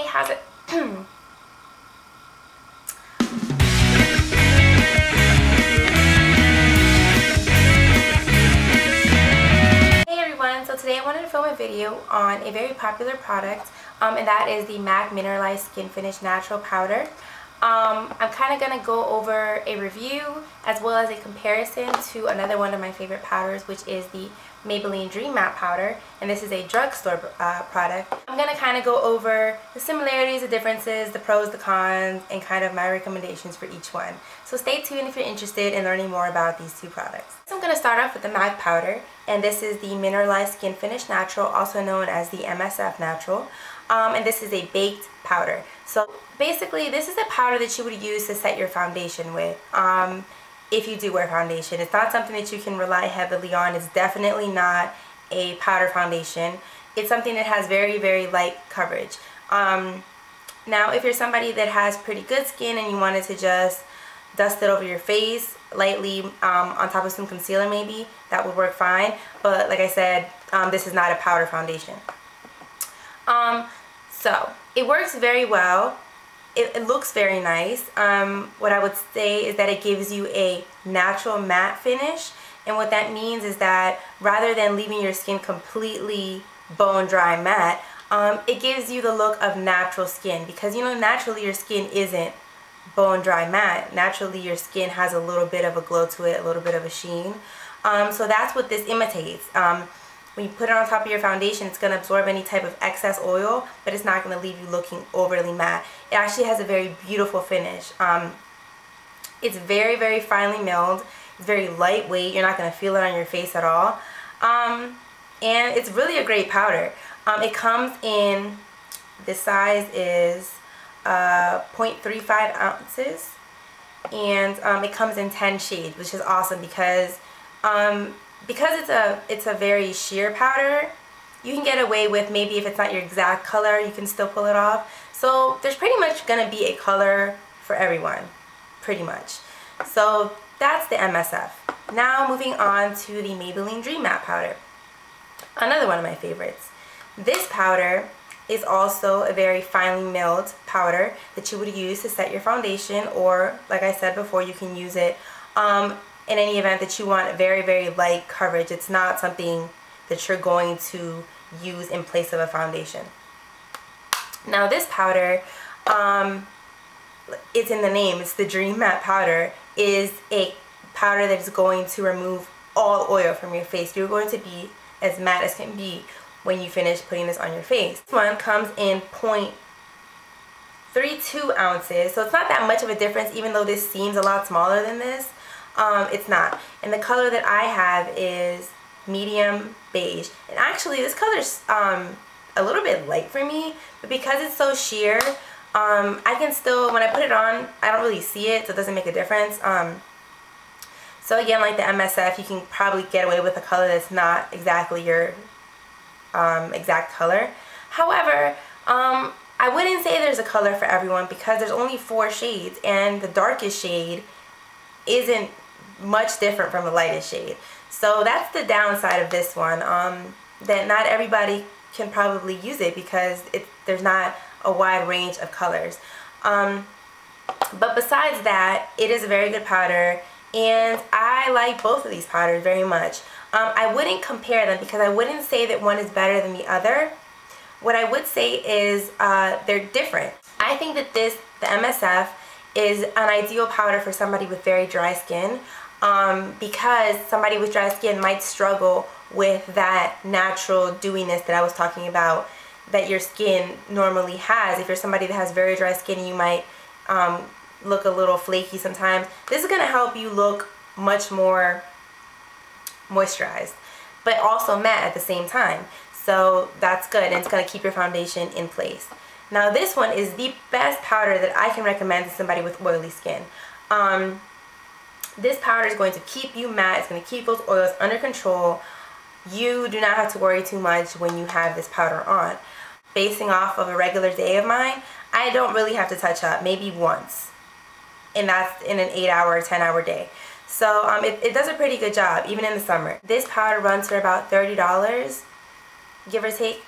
how's it? So today I wanted to film a video on a very popular product, and that is the MAC Mineralized Skinfinish Natural Powder. I'm kind of going to go over a review as well as a comparison to another one of my favorite powders, which is the Maybelline Dream Matte Powder, and this is a drugstore product. I'm going to kind of go over the similarities, the differences, the pros, the cons, and kind of my recommendations for each one. So stay tuned if you're interested in learning more about these two products. So I'm going to start off with the MAC powder, and this is the Mineralized Skinfinish Natural, also known as the MSF Natural, and this is a baked powder. So basically this is a powder that you would use to set your foundation with. If you do wear foundation, it's not something that you can rely heavily on. It's definitely not a powder foundation. It's something that has very, very light coverage. Now, if you're somebody that has pretty good skin and you wanted to just dust it over your face lightly on top of some concealer maybe, that would work fine. But like I said, this is not a powder foundation. So it works very well. It looks very nice. What I would say is that it gives you a natural matte finish, and what that means is that rather than leaving your skin completely bone dry matte, it gives you the look of natural skin, because you know naturally your skin isn't bone dry matte. Naturally your skin has a little bit of a glow to it, a little bit of a sheen. So that's what this imitates. When you put it on top of your foundation, it's going to absorb any type of excess oil, but it's not going to leave you looking overly matte. It actually has a very beautiful finish. It's very, very finely milled. It's very lightweight. You're not going to feel it on your face at all. And it's really a great powder. It comes in, this size is 0.35 ounces. And it comes in 10 shades, which is awesome because it's a very sheer powder. You can get away with, maybe if it's not your exact color, you can still pull it off. So there's pretty much going to be a color for everyone, pretty much. So that's the MSF. Now moving on to the Maybelline Dream Matte Powder, another one of my favorites. This powder is also a very finely milled powder that you would use to set your foundation, or like I said before, you can use it in any event that you want very, very light coverage. It's not something that you're going to use in place of a foundation. Now this powder, it's in the name, it's the Dream Matte Powder, is a powder that is going to remove all oil from your face. You're going to be as matte as can be when you finish putting this on your face. This one comes in 0.32 ounces, so it's not that much of a difference, even though this seems a lot smaller than this. It's not. And the color that I have is medium beige. And actually this color's a little bit light for me, but because it's so sheer, I can still, when I put it on, I don't really see it, so it doesn't make a difference. So again, like the MSF, you can probably get away with a color that's not exactly your exact color. However, I wouldn't say there's a color for everyone, because there's only 4 shades, and the darkest shade isn't much different from the lightest shade. So that's the downside of this one, that not everybody can probably use it because there's not a wide range of colors. But besides that, it is a very good powder, and I like both of these powders very much. I wouldn't compare them because I wouldn't say that one is better than the other. What I would say is they're different. I think that the MSF is an ideal powder for somebody with very dry skin, because somebody with dry skin might struggle with that natural dewiness that I was talking about that your skin normally has. If you're somebody that has very dry skin, you might look a little flaky sometimes. This is going to help you look much more moisturized, but also matte at the same time. So that's good, and it's going to keep your foundation in place. Now this one is the best powder that I can recommend to somebody with oily skin. This powder is going to keep you matte. It's going to keep those oils under control. You do not have to worry too much when you have this powder on. Basing off of a regular day of mine, I don't really have to touch up, maybe once. And that's in an 8-hour or 10-hour day. So it does a pretty good job, even in the summer. This powder runs for about $30, give or take.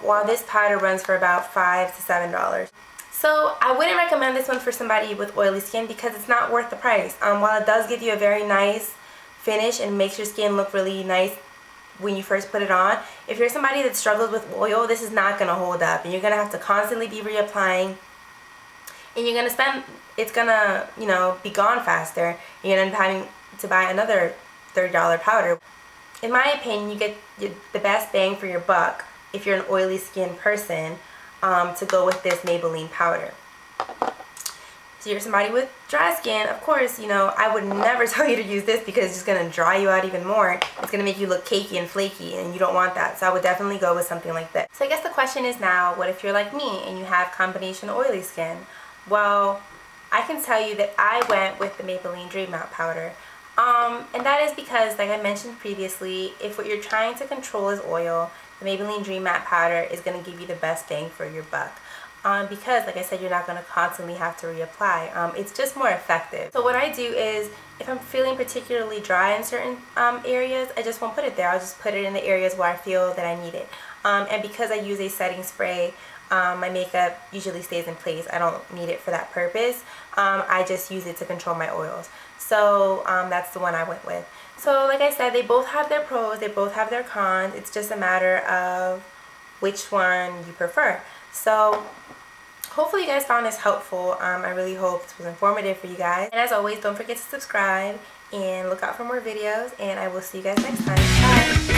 while this powder runs for about $5 to $7. So I wouldn't recommend this one for somebody with oily skin because it's not worth the price. While it does give you a very nice finish and makes your skin look really nice when you first put it on, if you're somebody that struggles with oil, this is not going to hold up, and you're going to have to constantly be reapplying, and you're going to spend, it's going to, you know, be gone faster, and you're going to end up having to buy another $30 powder. In my opinion, you get the best bang for your buck if you're an oily skin person, to go with this Maybelline powder. So you're somebody with dry skin, of course, you know, I would never tell you to use this because it's just going to dry you out even more. It's going to make you look cakey and flaky, and you don't want that. So I would definitely go with something like this. So I guess the question is now, what if you're like me and you have combination oily skin? Well, I can tell you that I went with the Maybelline Dream Matte powder. And that is because, like I mentioned previously, if what you're trying to control is oil, the Maybelline Dream Matte powder is going to give you the best bang for your buck. Because, like I said, you're not going to constantly have to reapply. It's just more effective. So what I do is, if I'm feeling particularly dry in certain areas, I just won't put it there. I'll just put it in the areas where I feel that I need it. And because I use a setting spray, my makeup usually stays in place. I don't need it for that purpose. I just use it to control my oils. So that's the one I went with. So like I said, they both have their pros, they both have their cons. It's just a matter of which one you prefer. So hopefully you guys found this helpful. I really hope this was informative for you guys. And as always, don't forget to subscribe and look out for more videos. And I will see you guys next time. Bye!